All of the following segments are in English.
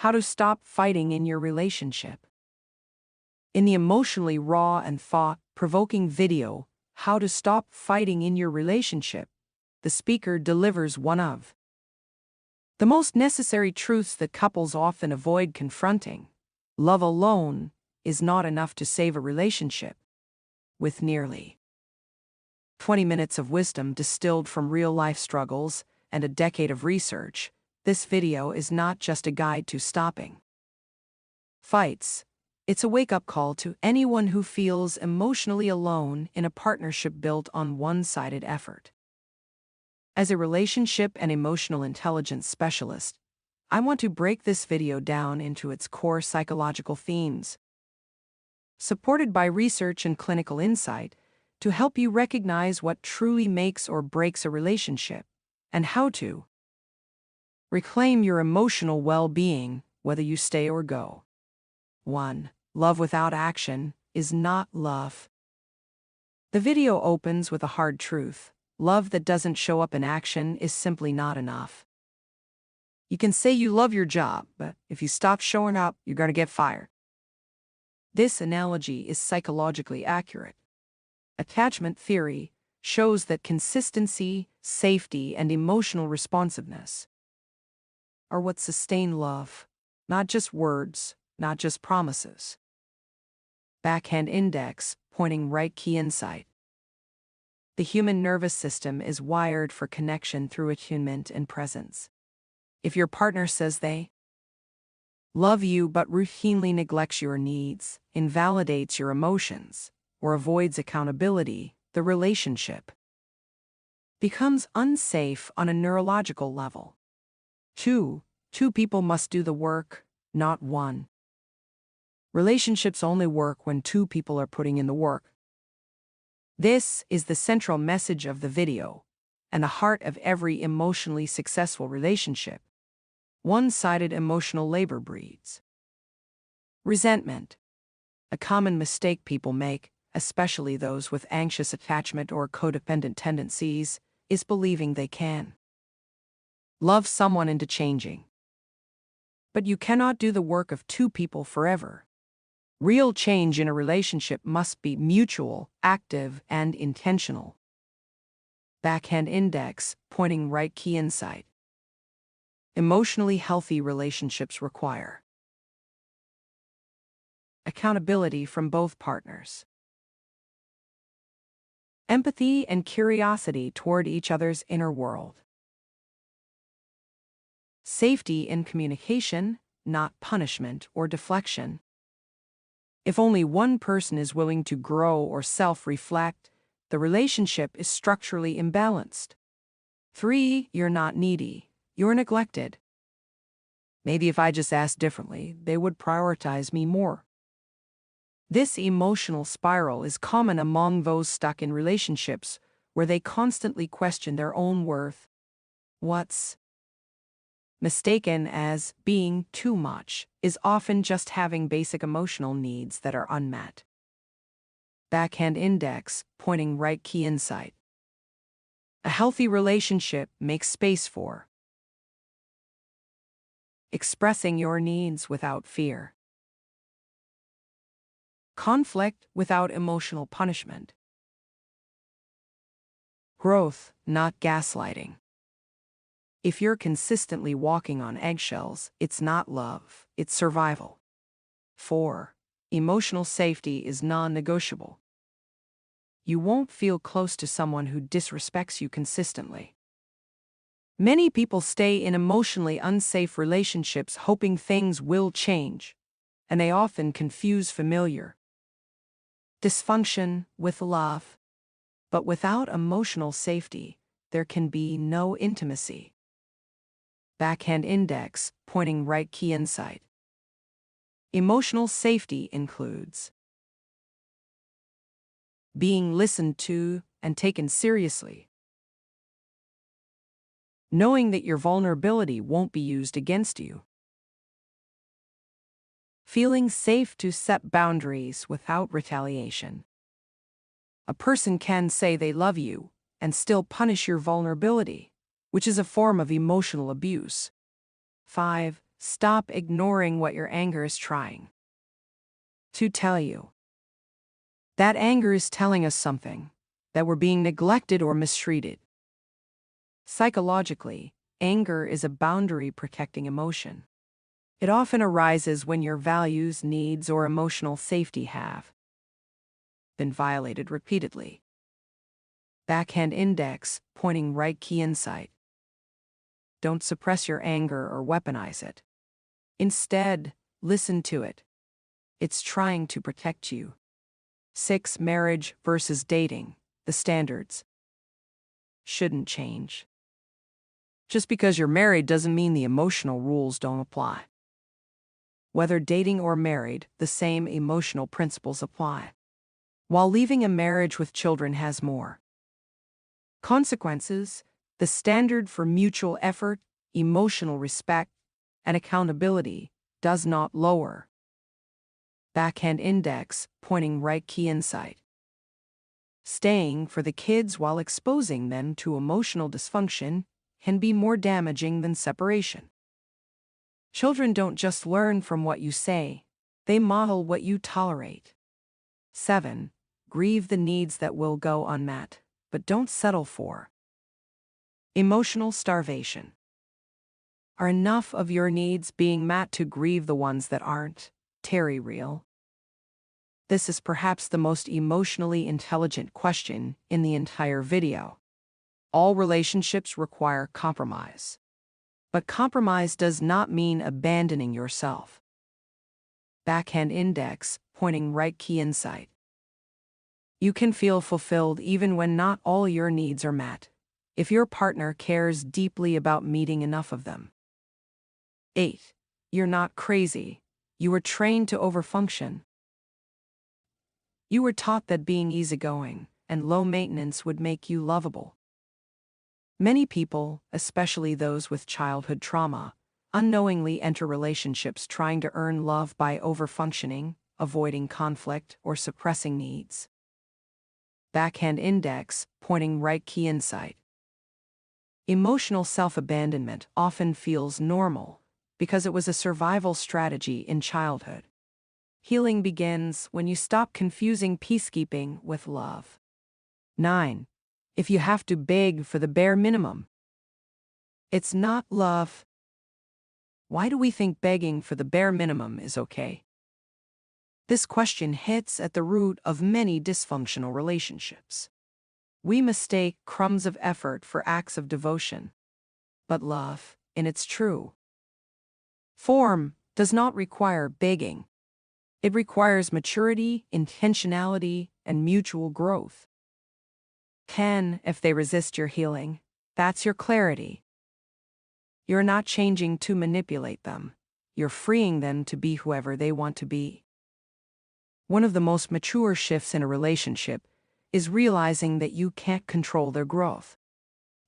How to stop fighting in your relationship. In the emotionally raw and thought-provoking video, How to Stop Fighting in Your Relationship, the speaker delivers one of the most necessary truths that couples often avoid confronting. Love alone is not enough to save a relationship. With nearly 20 minutes of wisdom distilled from real-life struggles and a decade of research, this video is not just a guide to stopping fights. It's a wake-up call to anyone who feels emotionally alone in a partnership built on one-sided effort. As a relationship and emotional intelligence specialist, I want to break this video down into its core psychological themes, supported by research and clinical insight, to help you recognize what truly makes or breaks a relationship, and how to reclaim your emotional well-being, whether you stay or go. 1. Love without action is not love. The video opens with a hard truth. Love that doesn't show up in action is simply not enough. You can say you love your job, but if you stop showing up, you're going to get fired. This analogy is psychologically accurate. Attachment theory shows that consistency, safety, and emotional responsiveness are what sustain love, not just words, not just promises. Backhand index, pointing right key insight. The human nervous system is wired for connection through attunement and presence. If your partner says they love you but routinely neglects your needs, invalidates your emotions, or avoids accountability, the relationship becomes unsafe on a neurological level. 2. Two people must do the work, not one. Relationships only work when two people are putting in the work. This is the central message of the video, and the heart of every emotionally successful relationship. One-sided emotional labor breeds resentment. A common mistake people make, especially those with anxious attachment or codependent tendencies, is believing they can love someone into changing. But you cannot do the work of two people forever. Real change in a relationship must be mutual, active, and intentional. Backhand index, pointing right key insight. Emotionally healthy relationships require accountability from both partners, empathy and curiosity toward each other's inner world, safety in communication, not punishment or deflection. If only one person is willing to grow or self-reflect, the relationship is structurally imbalanced. 3. You're not needy. You're neglected. Maybe if I just asked differently, they would prioritize me more. This emotional spiral is common among those stuck in relationships where they constantly question their own worth. What's mistaken as being too much is often just having basic emotional needs that are unmet. Backhand index, pointing right key insight. A healthy relationship makes space for expressing your needs without fear, conflict without emotional punishment, growth, not gaslighting. If you're consistently walking on eggshells, it's not love, it's survival. 4. Emotional safety is non-negotiable. You won't feel close to someone who disrespects you consistently. Many people stay in emotionally unsafe relationships hoping things will change, and they often confuse familiar dysfunction with love. But without emotional safety, there can be no intimacy. Backhand index, pointing right key insight. Emotional safety includes being listened to and taken seriously, knowing that your vulnerability won't be used against you, feeling safe to set boundaries without retaliation. A person can say they love you and still punish your vulnerability, which is a form of emotional abuse. 5. Stop ignoring what your anger is trying to tell you. That anger is telling us something, that we're being neglected or mistreated. Psychologically, anger is a boundary-protecting emotion. It often arises when your values, needs, or emotional safety have been violated repeatedly. Backhand index, pointing right key insight. Don't suppress your anger or weaponize it. Instead, listen to it. It's trying to protect you. 6. Marriage versus dating. The standards shouldn't change. Just because you're married doesn't mean the emotional rules don't apply. Whether dating or married, the same emotional principles apply. While leaving a marriage with children has more consequences, the standard for mutual effort, emotional respect, and accountability does not lower. Backhand index, pointing right key insight. Staying for the kids while exposing them to emotional dysfunction can be more damaging than separation. Children don't just learn from what you say, they model what you tolerate. 7. Grieve the needs that will go unmet, but don't settle for emotional starvation. Are enough of your needs being met to grieve the ones that aren't? Terry Real. This is perhaps the most emotionally intelligent question in the entire video. All relationships require compromise. But compromise does not mean abandoning yourself. Backhand index, pointing right key insight. You can feel fulfilled even when not all your needs are met, if your partner cares deeply about meeting enough of them. 8. You're not crazy. You were trained to overfunction. You were taught that being easygoing and low maintenance would make you lovable. Many people, especially those with childhood trauma, unknowingly enter relationships trying to earn love by overfunctioning, avoiding conflict, or suppressing needs. Backhand index, pointing right key insight. Emotional self-abandonment often feels normal because it was a survival strategy in childhood. Healing begins when you stop confusing peacekeeping with love. 9. If you have to beg for the bare minimum, it's not love. Why do we think begging for the bare minimum is okay? This question hits at the root of many dysfunctional relationships. We mistake crumbs of effort for acts of devotion. But love, in its true form, does not require begging. It requires maturity, intentionality, and mutual growth. 10. If they resist your healing, that's your clarity. You're not changing to manipulate them. You're freeing them to be whoever they want to be. One of the most mature shifts in a relationship is realizing that you can't control their growth.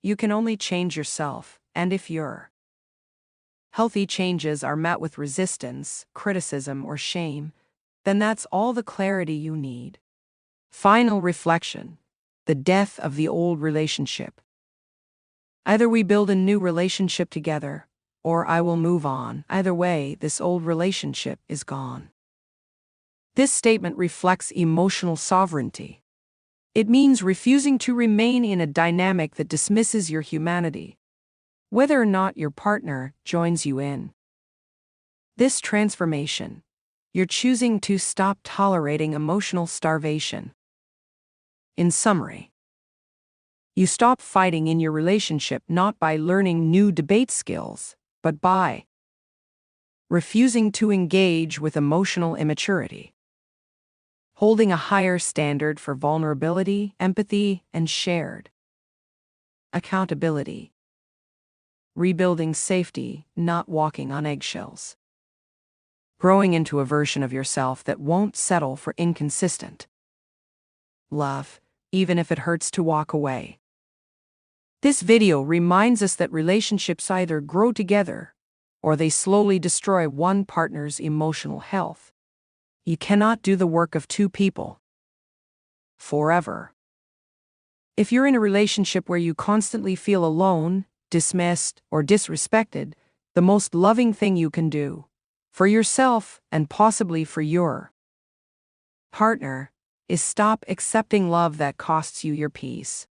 You can only change yourself, and if your healthy changes are met with resistance, criticism, or shame, then that's all the clarity you need. Final reflection: the death of the old relationship. Either we build a new relationship together, or I will move on. Either way, this old relationship is gone. This statement reflects emotional sovereignty. It means refusing to remain in a dynamic that dismisses your humanity, whether or not your partner joins you in this transformation. You're choosing to stop tolerating emotional starvation. In summary, you stop fighting in your relationship not by learning new debate skills, but by refusing to engage with emotional immaturity, holding a higher standard for vulnerability, empathy, and shared accountability, rebuilding safety, not walking on eggshells, growing into a version of yourself that won't settle for inconsistent love, even if it hurts to walk away. This video reminds us that relationships either grow together or they slowly destroy one partner's emotional health. You cannot do the work of two people forever. If you're in a relationship where you constantly feel alone, dismissed, or disrespected, The most loving thing you can do for yourself and possibly for your partner is stop accepting love that costs you your peace.